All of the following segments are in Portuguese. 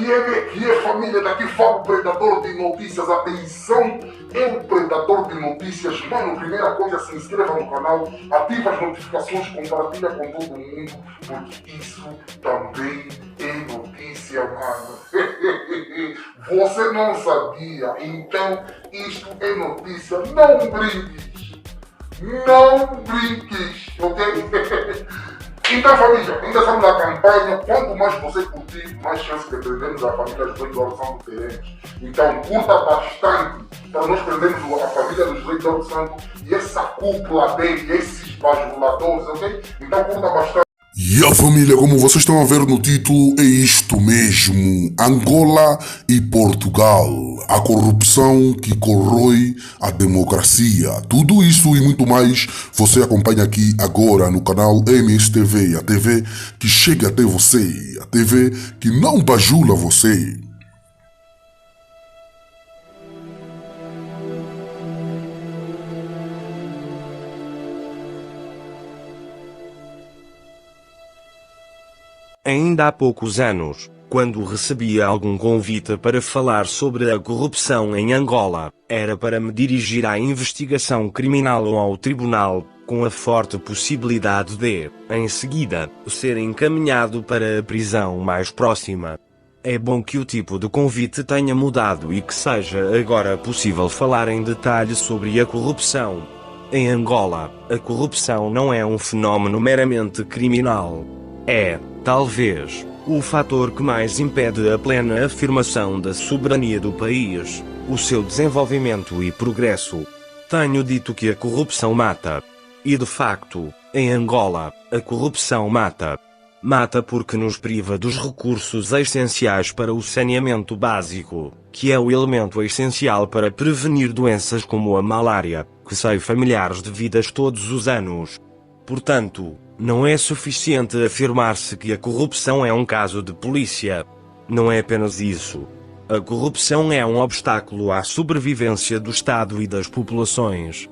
que é família, daqui fala o predador de notícias, atenção, é o predador de notícias, mano, primeira coisa, se inscreva no canal, ativa as notificações, compartilha com todo mundo, porque isso também é notícia, mano. Você não sabia, então isto é notícia, não brinques, ok? Então, família, ainda estamos na campanha. Quanto mais você curtir, mais chance de prendermos a família dos Reis de Ouro Santo teremos. Então, curta bastante para nós prendermos a família dos Reis de Ouro Santo e essa cúpula dele, esses bajuladores, ok? Então, curta bastante. E a família, como vocês estão a ver no título, é isto mesmo: Angola e Portugal, a corrupção que corrói a democracia. Tudo isso e muito mais você acompanha aqui agora no canal MSTV, a TV que chega até você, a TV que não bajula você. Ainda há poucos anos, quando recebia algum convite para falar sobre a corrupção em Angola, era para me dirigir à investigação criminal ou ao tribunal, com a forte possibilidade de, em seguida, ser encaminhado para a prisão mais próxima. É bom que o tipo de convite tenha mudado e que seja agora possível falar em detalhe sobre a corrupção. Em Angola, a corrupção não é um fenómeno meramente criminal. É, talvez, o fator que mais impede a plena afirmação da soberania do país, o seu desenvolvimento e progresso. Tenho dito que a corrupção mata. E de facto, em Angola, a corrupção mata. Mata porque nos priva dos recursos essenciais para o saneamento básico, que é o elemento essencial para prevenir doenças como a malária, que ceifa milhares de vidas todos os anos. Portanto, não é suficiente afirmar-se que a corrupção é um caso de polícia. Não é apenas isso. A corrupção é um obstáculo à sobrevivência do Estado e das populações.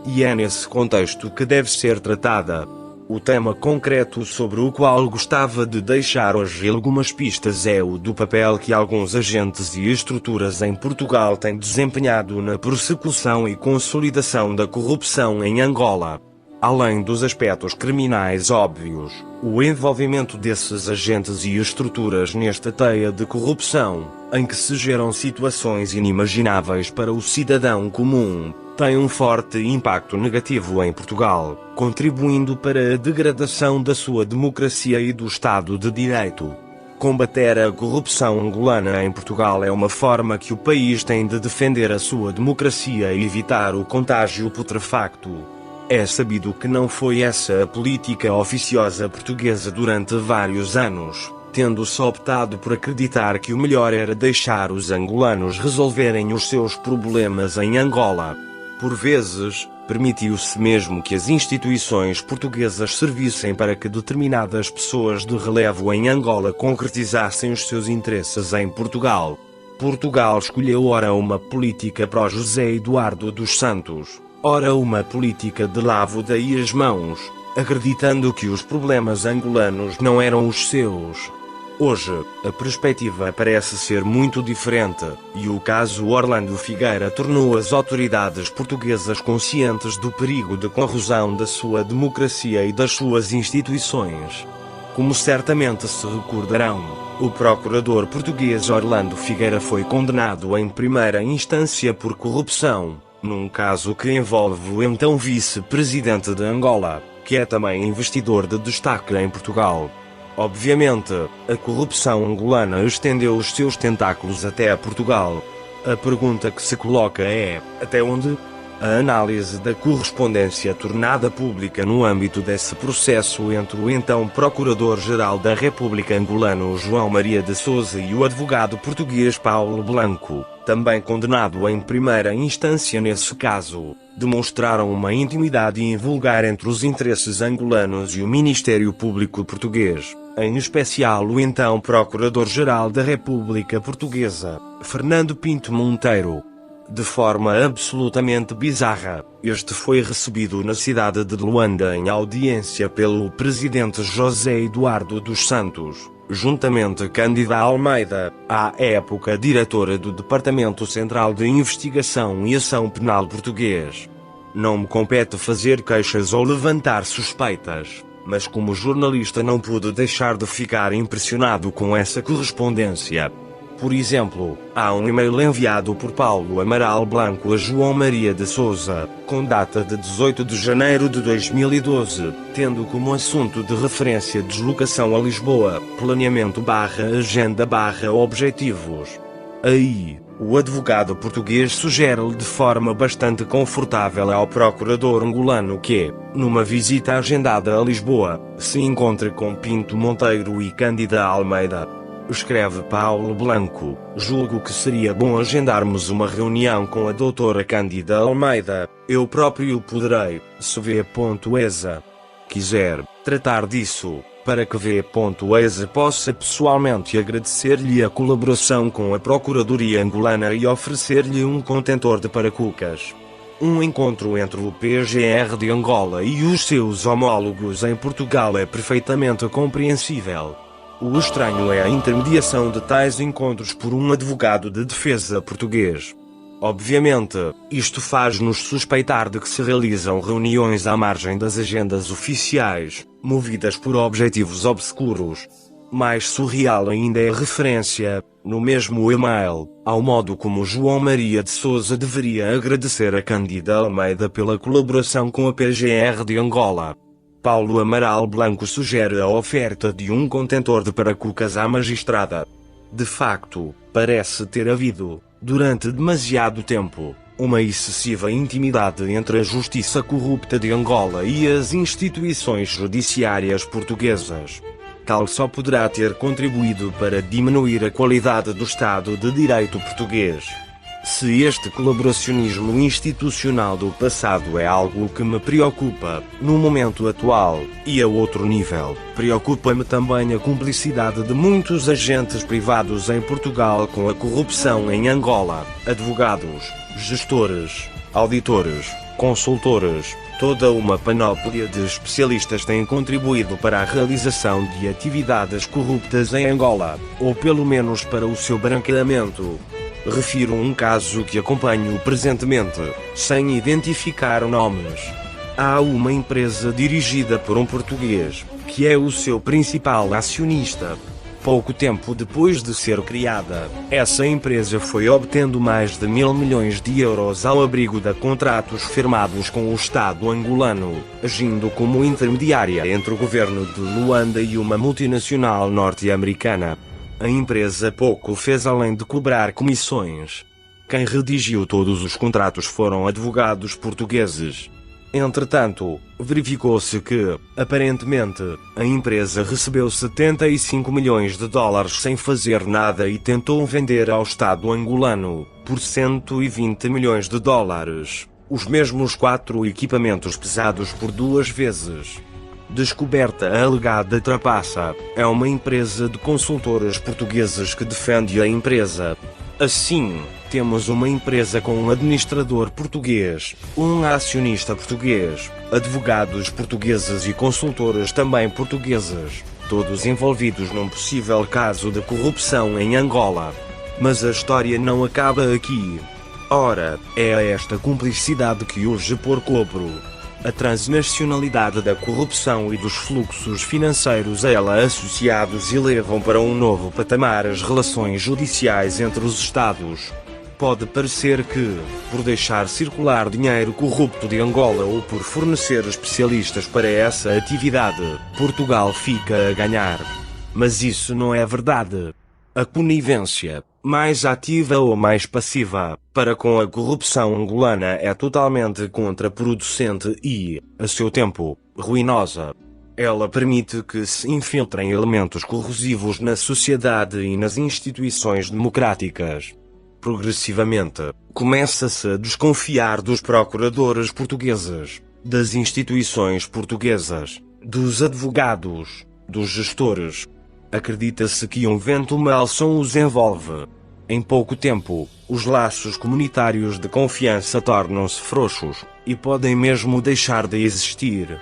E é nesse contexto que deve ser tratada. O tema concreto sobre o qual gostava de deixar hoje algumas pistas é o do papel que alguns agentes e estruturas em Portugal têm desempenhado na persecução e consolidação da corrupção em Angola. Além dos aspectos criminais óbvios, o envolvimento desses agentes e estruturas nesta teia de corrupção, em que se geram situações inimagináveis para o cidadão comum, tem um forte impacto negativo em Portugal, contribuindo para a degradação da sua democracia e do Estado de Direito. Combater a corrupção angolana em Portugal é uma forma que o país tem de defender a sua democracia e evitar o contágio putrefacto. É sabido que não foi essa a política oficiosa portuguesa durante vários anos, tendo-se optado por acreditar que o melhor era deixar os angolanos resolverem os seus problemas em Angola. Por vezes, permitiu-se mesmo que as instituições portuguesas servissem para que determinadas pessoas de relevo em Angola concretizassem os seus interesses em Portugal. Portugal escolheu ora uma política pró-José Eduardo dos Santos, ora uma política de lavo daí as mãos, acreditando que os problemas angolanos não eram os seus. Hoje, a perspectiva parece ser muito diferente, e o caso Orlando Figueira tornou as autoridades portuguesas conscientes do perigo de corrosão da sua democracia e das suas instituições. Como certamente se recordarão, o procurador português Orlando Figueira foi condenado em primeira instância por corrupção, num caso que envolve o então vice-presidente de Angola, que é também investidor de destaque em Portugal. Obviamente, a corrupção angolana estendeu os seus tentáculos até a Portugal. A pergunta que se coloca é, até onde? A análise da correspondência tornada pública no âmbito desse processo entre o então Procurador-Geral da República angolano João Maria de Sousa e o advogado português Paulo Blanco, também condenado em primeira instância nesse caso, demonstraram uma intimidade invulgar entre os interesses angolanos e o Ministério Público português, em especial o então Procurador-Geral da República Portuguesa, Fernando Pinto Monteiro. De forma absolutamente bizarra, este foi recebido na cidade de Luanda em audiência pelo presidente José Eduardo dos Santos, juntamente Cândida Almeida, à época diretora do Departamento Central de Investigação e Ação Penal português. Não me compete fazer queixas ou levantar suspeitas, mas como jornalista não pude deixar de ficar impressionado com essa correspondência. Por exemplo, há um e-mail enviado por Paulo Amaral Blanco a João Maria de Souza, com data de 18 de janeiro de 2012, tendo como assunto de referência deslocação a Lisboa, planeamento/agenda/objetivos. Aí, o advogado português sugere-lhe de forma bastante confortável ao procurador angolano que, numa visita agendada a Lisboa, se encontre com Pinto Monteiro e Cândida Almeida. Escreve Paulo Blanco: julgo que seria bom agendarmos uma reunião com a doutora Cândida Almeida. Eu próprio poderei, se V.ESA quiser, tratar disso, para que V.ESA possa pessoalmente agradecer-lhe a colaboração com a Procuradoria angolana e oferecer-lhe um contentor de paracucas. Um encontro entre o PGR de Angola e os seus homólogos em Portugal é perfeitamente compreensível. O estranho é a intermediação de tais encontros por um advogado de defesa português. Obviamente, isto faz-nos suspeitar de que se realizam reuniões à margem das agendas oficiais, movidas por objetivos obscuros. Mais surreal ainda é a referência, no mesmo e-mail, ao modo como João Maria de Souza deveria agradecer a Cândida Almeida pela colaboração com a PGR de Angola. Paulo Amaral Blanco sugere a oferta de um contentor de paracucas à magistrada. De facto, parece ter havido, durante demasiado tempo, uma excessiva intimidade entre a justiça corrupta de Angola e as instituições judiciárias portuguesas. Tal só poderá ter contribuído para diminuir a qualidade do Estado de Direito português. Se este colaboracionismo institucional do passado é algo que me preocupa, no momento atual, e a outro nível, preocupa-me também a cumplicidade de muitos agentes privados em Portugal com a corrupção em Angola, advogados, gestores, auditores, consultores, toda uma panóplia de especialistas tem contribuído para a realização de atividades corruptas em Angola, ou pelo menos para o seu branqueamento. Refiro um caso que acompanho presentemente, sem identificar nomes. Há uma empresa dirigida por um português, que é o seu principal acionista. Pouco tempo depois de ser criada, essa empresa foi obtendo mais de 1.000 milhões de euros ao abrigo de contratos firmados com o Estado angolano, agindo como intermediária entre o governo de Luanda e uma multinacional norte-americana. A empresa pouco fez além de cobrar comissões. Quem redigiu todos os contratos foram advogados portugueses. Entretanto, verificou-se que, aparentemente, a empresa recebeu 75 milhões de dólares sem fazer nada e tentou vender ao Estado angolano, por 120 milhões de dólares, os mesmos 4 equipamentos pesados por 2 vezes. Descoberta a alegada trapaça, é uma empresa de consultoras portuguesas que defende a empresa. Assim, temos uma empresa com um administrador português, um acionista português, advogados portugueses e consultoras também portuguesas, todos envolvidos num possível caso de corrupção em Angola. Mas a história não acaba aqui. Ora, é a esta cumplicidade que urge por cobro. A transnacionalidade da corrupção e dos fluxos financeiros a ela associados elevam para um novo patamar as relações judiciais entre os Estados. Pode parecer que, por deixar circular dinheiro corrupto de Angola ou por fornecer especialistas para essa atividade, Portugal fica a ganhar. Mas isso não é verdade. A conivência, mais ativa ou mais passiva, para com a corrupção angolana é totalmente contraproducente e, a seu tempo, ruinosa. Ela permite que se infiltrem elementos corrosivos na sociedade e nas instituições democráticas. Progressivamente, começa-se a desconfiar dos procuradores portugueses, das instituições portuguesas, dos advogados, dos gestores. Acredita-se que um vento malsão os envolve. Em pouco tempo, os laços comunitários de confiança tornam-se frouxos, e podem mesmo deixar de existir.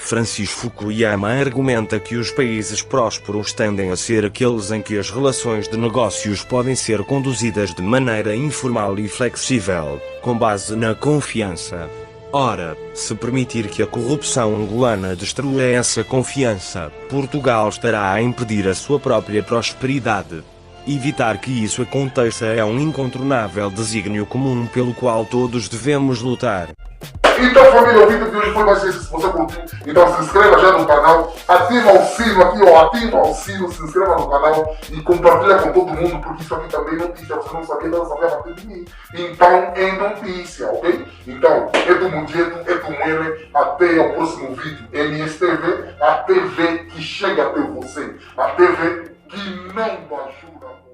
Francis Fukuyama argumenta que os países prósperos tendem a ser aqueles em que as relações de negócios podem ser conduzidas de maneira informal e flexível, com base na confiança. Ora, se permitir que a corrupção angolana destrua essa confiança, Portugal estará a impedir a sua própria prosperidade. Evitar que isso aconteça é um incontornável desígnio comum pelo qual todos devemos lutar. Então, família, o vídeo de hoje foi mais esse. Se você curtiu, então se inscreva já no canal, ativa o sino aqui, ó, ativa o sino, se inscreva no canal e compartilha com todo mundo, porque isso aqui também é notícia. Você não sabia, não sabia a partir de mim. Então, é notícia, ok? Então, é do Mudieto, é do Mwene. Até o próximo vídeo. MSTV, a TV que chega até você. A TV que não ajuda.